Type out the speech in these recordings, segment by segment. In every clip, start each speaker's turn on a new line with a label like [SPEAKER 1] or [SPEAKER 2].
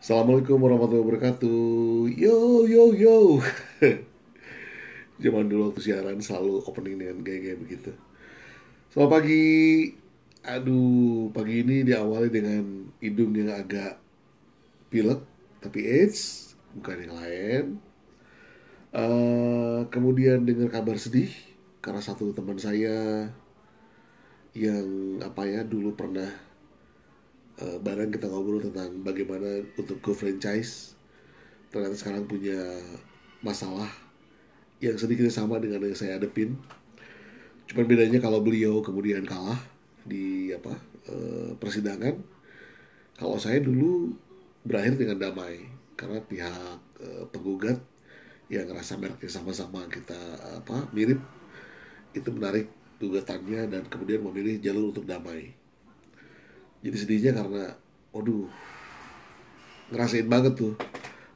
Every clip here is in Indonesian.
[SPEAKER 1] Assalamualaikum warahmatullahi wabarakatuh. Yo yo yo. Zaman dulu waktu siaran selalu opening dengan gaya-gaya begitu. Selamat pagi. Aduh, pagi ini diawali dengan hidung yang agak pilek, tapi AIDS bukan yang lain. Kemudian dengar kabar sedih karena satu teman saya yang dulu pernah bareng kita ngobrol tentang bagaimana untuk go franchise, ternyata sekarang punya masalah yang sedikit sama dengan yang saya hadepin. Cuman bedanya kalau beliau kemudian kalah di persidangan, kalau saya dulu berakhir dengan damai karena pihak penggugat yang ngerasa mereknya sama-sama kita mirip itu menarik gugatannya dan kemudian memilih jalur untuk damai. Jadi sedihnya karena, waduh, ngerasain banget tuh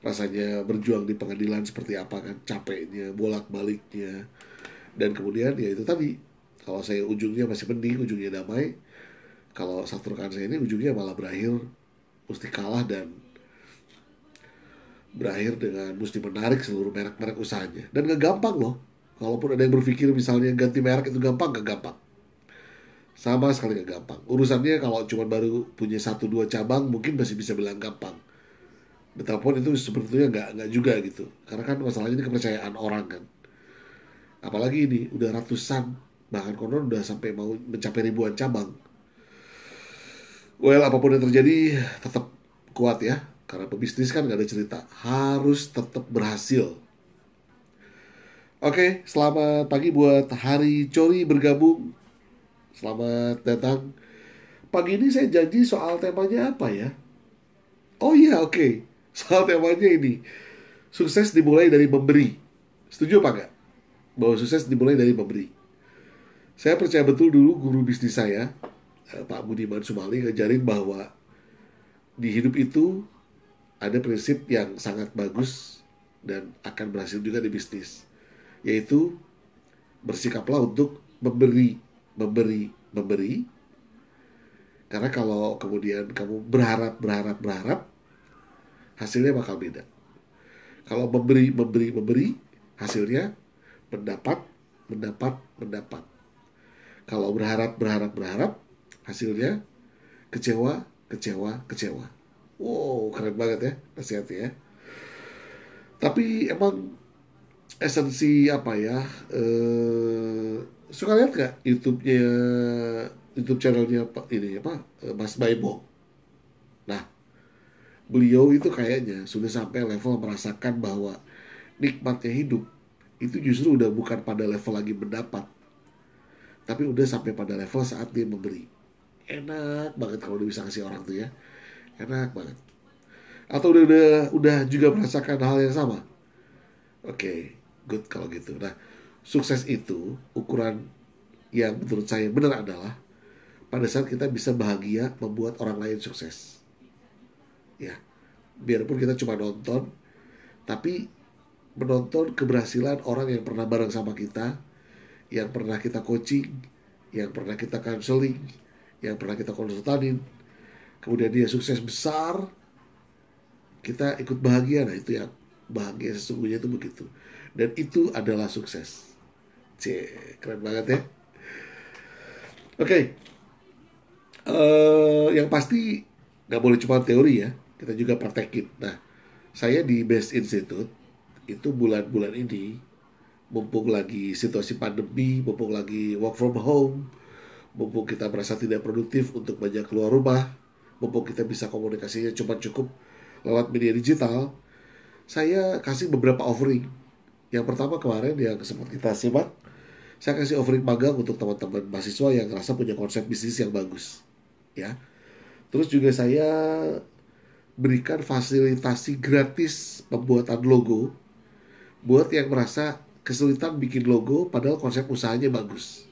[SPEAKER 1] rasanya berjuang di pengadilan seperti apa kan, capeknya, bolak-baliknya. Dan kemudian ya itu tadi, kalau saya ujungnya masih mending, ujungnya damai. Kalau satu rekan saya ini ujungnya malah berakhir mesti kalah dan berakhir dengan mesti menarik seluruh merek-merek usahanya. Dan gak gampang loh. Kalaupun ada yang berpikir misalnya ganti merek itu gampang, gak gampang. Sama sekali gak gampang. Urusannya kalau cuma baru punya satu dua cabang mungkin masih bisa bilang gampang. Betapapun itu sebetulnya nggak juga gitu. Karena kan masalahnya ini kepercayaan orang kan. Apalagi ini udah ratusan, bahkan konon udah sampai mau mencapai ribuan cabang. Well, apapun yang terjadi tetap kuat ya. Karena pebisnis kan gak ada cerita, harus tetap berhasil. Oke, selamat pagi buat Hari Cori bergabung. Selamat datang. Pagi ini saya janji soal temanya apa ya? Oh iya, oke. Soal temanya ini, sukses dimulai dari memberi. Setuju apa enggak? Bahwa sukses dimulai dari memberi. Saya percaya betul dulu guru bisnis saya, Pak Budiman Sumali, ngajarin bahwa di hidup itu ada prinsip yang sangat bagus dan akan berhasil juga di bisnis, yaitu bersikaplah untuk memberi, memberi, memberi. Karena kalau kemudian kamu berharap, hasilnya bakal beda. Kalau memberi, memberi, memberi, hasilnya mendapat, mendapat, mendapat. Kalau berharap, hasilnya kecewa, kecewa, kecewa. Wow, keren banget ya nasihatnya ya. Tapi emang esensi apa ya? Suka lihat gak YouTube channelnya Pak ini Mas Baimo. Nah, beliau itu kayaknya sudah sampai level merasakan bahwa nikmatnya hidup itu justru udah bukan pada level lagi mendapat, tapi udah sampai pada level saat dia memberi. Enak banget kalau udah bisa kasih orang tuh ya, enak banget. Atau udah juga merasakan hal yang sama. Oke, good kalau gitu. Nah, sukses itu ukuran yang menurut saya benar adalah pada saat kita bisa bahagia membuat orang lain sukses. Ya, biarpun kita cuma nonton, tapi menonton keberhasilan orang yang pernah bareng sama kita, yang pernah kita coaching, yang pernah kita counseling, yang pernah kita konsultanin, kemudian dia sukses besar, kita ikut bahagia. Nah, itu yang bahagia sesungguhnya itu begitu. Dan itu adalah sukses. Keren banget ya. Oke, yang pasti nggak boleh cuma teori ya, kita juga praktekin. Nah, saya di Best Institute itu bulan-bulan ini, mumpung lagi situasi pandemi, mumpung lagi work from home, mumpung kita merasa tidak produktif untuk banyak keluar rumah, mumpung kita bisa komunikasinya cuma cukup lewat media digital, saya kasih beberapa offering. Yang pertama kemarin yang sempat kita simak, saya kasih offering magang untuk teman-teman mahasiswa yang ngerasa punya konsep bisnis yang bagus, ya. Terus juga saya berikan fasilitasi gratis pembuatan logo buat yang merasa kesulitan bikin logo padahal konsep usahanya bagus.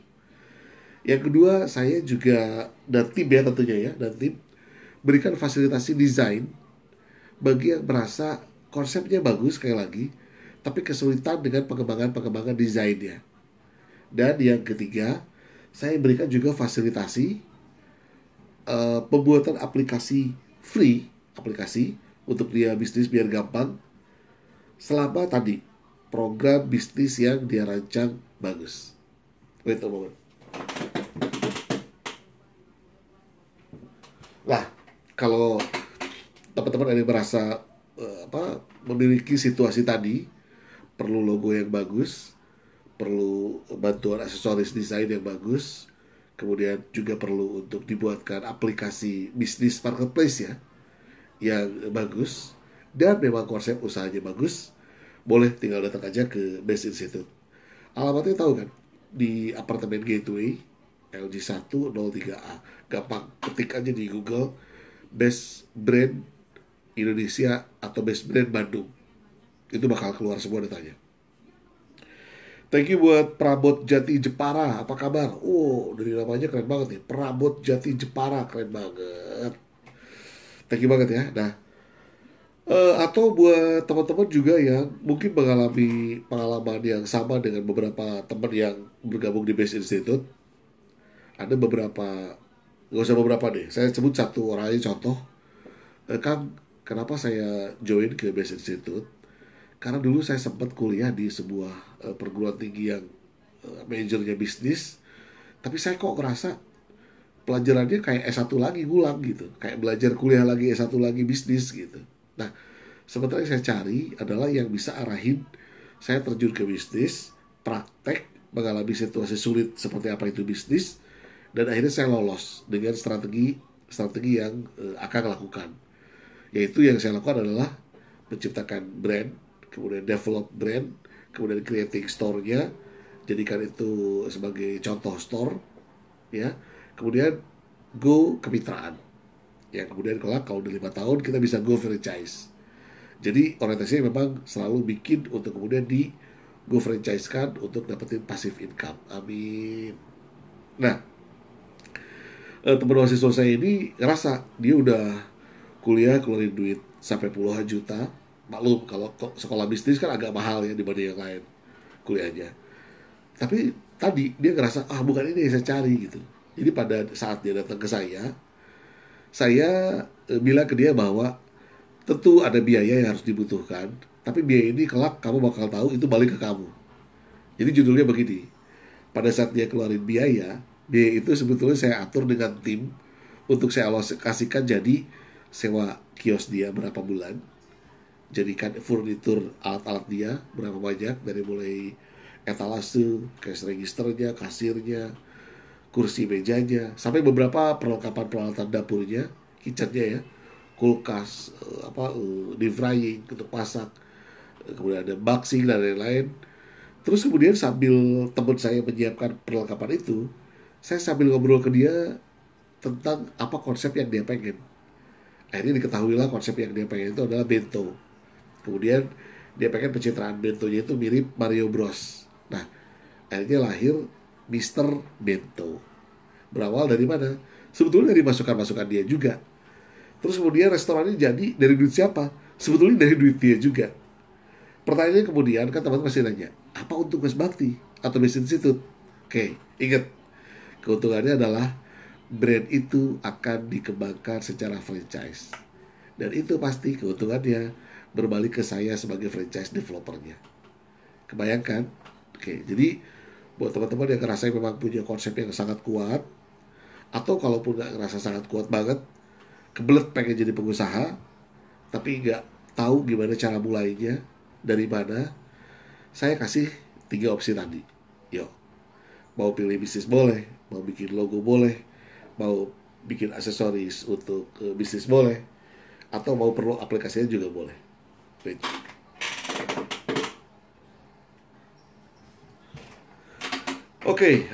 [SPEAKER 1] Yang kedua, saya juga dan tim ya tentunya ya, dan tim berikan fasilitasi desain bagi yang merasa konsepnya bagus sekali lagi, tapi kesulitan dengan pengembangan desainnya. Dan yang ketiga, saya berikan juga fasilitasi pembuatan aplikasi free, aplikasi untuk dia bisnis biar gampang, selama tadi program bisnis yang dia rancang bagus. Wait a moment. Nah, kalau teman-teman ada yang merasa memiliki situasi tadi, perlu logo yang bagus, perlu bantuan aksesoris desain yang bagus, kemudian juga perlu untuk dibuatkan aplikasi bisnis marketplace ya yang bagus, dan memang konsep usahanya bagus, boleh tinggal datang aja ke Best Institute. Alamatnya tahu kan? Di apartemen Gateway LG 103A. Gampang, ketik aja di Google Best Brand Indonesia atau Best Brand Bandung. Itu bakal keluar semua datanya. Thank you buat Prabot Jati Jepara. Apa kabar? Oh, dari namanya keren banget nih. Prabot Jati Jepara, keren banget. Thank you banget ya. Nah, atau buat teman-teman juga yang mungkin mengalami pengalaman yang sama dengan beberapa teman yang bergabung di Best Institute. Ada beberapa, nggak usah beberapa deh, saya sebut satu orang aja contoh. Kang, kenapa saya join ke Best Institute? Karena dulu saya sempat kuliah di sebuah perguruan tinggi yang majornya bisnis, tapi saya kok ngerasa pelajarannya kayak S1 lagi ngulang gitu, kayak belajar kuliah lagi S1 lagi bisnis gitu. Nah, sementara yang saya cari adalah yang bisa arahin saya terjun ke bisnis, praktek, mengalami situasi sulit seperti apa itu bisnis, dan akhirnya saya lolos dengan strategi yang akan lakukan. Yaitu yang saya lakukan adalah menciptakan brand, kemudian develop brand, kemudian creating store-nya, jadikan itu sebagai contoh store, ya. Kemudian go kemitraan. Ya, kemudian kalau udah 5 tahun kita bisa go franchise. Jadi orientasinya memang selalu bikin untuk kemudian di go franchise-kan untuk dapetin passive income. Amin. Nah, teman mahasiswa saya ini ngerasa dia udah kuliah keluarin duit sampai puluhan juta. Maklum kalau sekolah bisnis kan agak mahal ya dibanding yang lain kuliahnya. Tapi tadi dia ngerasa bukan ini yang saya cari gitu. Jadi pada saat dia datang ke saya bilang ke dia bahwa tentu ada biaya yang harus dibutuhkan, tapi biaya ini kelak kamu bakal tahu itu balik ke kamu. Jadi judulnya begini, pada saat dia keluarin biaya itu sebetulnya saya atur dengan tim untuk saya alokasikan jadi sewa kios dia berapa bulan, jadikan furnitur alat-alat dia berapa banyak, dari mulai etalase, cash registernya, kasirnya, kursi mejanya, sampai beberapa perlengkapan peralatan dapurnya, kitchennya ya, kulkas, deep frying untuk masak, kemudian ada boxing dan lain-lain. Terus kemudian sambil teman saya menyiapkan perlengkapan itu, saya sambil ngobrol ke dia tentang apa konsep yang dia pengen. Akhirnya diketahuilah konsep yang dia pengen itu adalah bento. Kemudian dia pengen pencitraan bentonya itu mirip Mario Bros. Nah, akhirnya lahir Mr. Bento. Berawal dari mana? Sebetulnya dari masukan-masukan dia juga. Terus kemudian restorannya jadi dari duit siapa? Sebetulnya dari duit dia juga. Pertanyaannya kemudian kan teman-teman masih nanya, apa untung Mas Bakti atau Best Institute? Oke, ingat, keuntungannya adalah brand itu akan dikembangkan secara franchise. Dan itu pasti keuntungannya berbalik ke saya sebagai franchise developernya. Kebayangkan? Oke, jadi buat teman-teman yang ngerasa memang punya konsep yang sangat kuat, atau kalaupun nggak ngerasa sangat kuat banget, kebelet pengen jadi pengusaha, tapi nggak tahu gimana cara mulainya, dari mana, saya kasih 3 opsi tadi. Yo, mau pilih bisnis boleh, mau bikin logo boleh, mau bikin aksesoris untuk bisnis boleh, atau mau perlu aplikasinya juga boleh. Wait. Oke,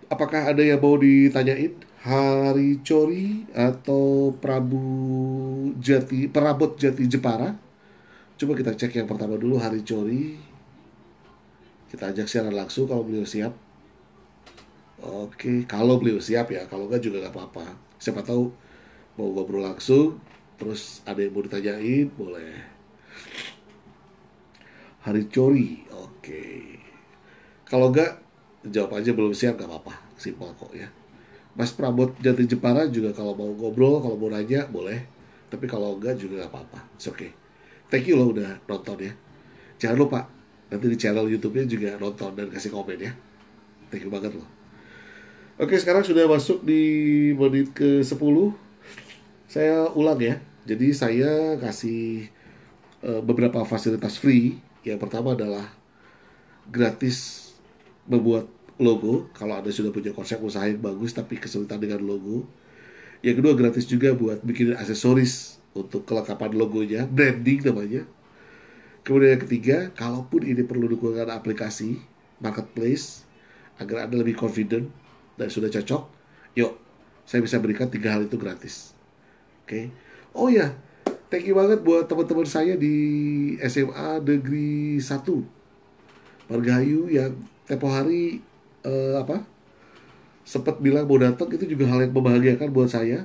[SPEAKER 1] apakah ada yang mau ditanyain? Hari Cori atau Perabot Jati Jepara? Coba kita cek yang pertama dulu, Hari Cori. Kita ajak siaran langsung kalau beliau siap. Oke, kalau beliau siap ya, kalau enggak juga nggak apa-apa. Siapa tahu mau ngobrol langsung, terus ada yang mau ditanyain, boleh. Hari Cori, oke. Kalau enggak, jawab aja belum siap, nggak apa-apa, simpel kok ya. Mas Prabot Jati Jepara juga kalau mau ngobrol, kalau mau nanya, boleh. Tapi kalau enggak juga nggak apa-apa, it's okay. Thank you loh udah nonton ya. Jangan lupa nanti di channel YouTube-nya juga nonton dan kasih komen ya. Thank you banget loh. Oke, sekarang sudah masuk di menit ke-10. Saya ulang ya. Jadi saya kasih beberapa fasilitas free. Yang pertama adalah gratis membuat logo. Kalau Anda sudah punya konsep usaha yang bagus tapi kesulitan dengan logo. Yang kedua, gratis juga buat bikin aksesoris untuk kelengkapan logonya, branding namanya. Kemudian yang ketiga, kalaupun ini perlu dukungan aplikasi marketplace agar Anda lebih confident dan sudah cocok, yuk saya bisa berikan 3 hal itu gratis. Oke. Oh ya, thank you banget buat teman-teman saya di SMA Negeri 1 Margahayu yang tempo hari sempat bilang mau datang. Itu juga hal yang membahagiakan buat saya.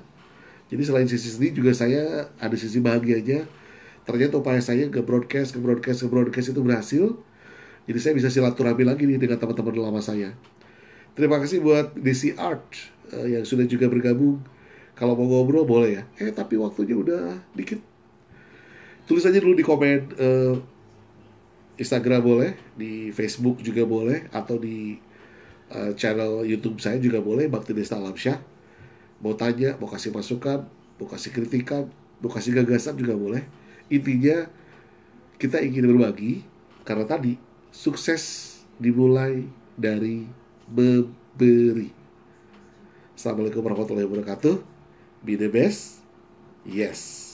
[SPEAKER 1] Jadi selain sisi sedih juga saya ada sisi bahagianya. Ternyata upaya saya ke broadcast itu berhasil. Jadi saya bisa silaturahmi lagi nih dengan teman-teman lama saya. Terima kasih buat DC Art yang sudah juga bergabung. Kalau mau ngobrol boleh ya. Tapi waktunya udah dikit. Tulis aja dulu di komen Instagram boleh, di Facebook juga boleh, atau di channel YouTube saya juga boleh, Bakti Desta Alamsyah. Mau tanya, mau kasih masukan, mau kasih kritikan, mau kasih gagasan juga boleh. Intinya kita ingin berbagi, karena tadi sukses dimulai dari memberi. Assalamualaikum warahmatullahi wabarakatuh. Be the best. Yes.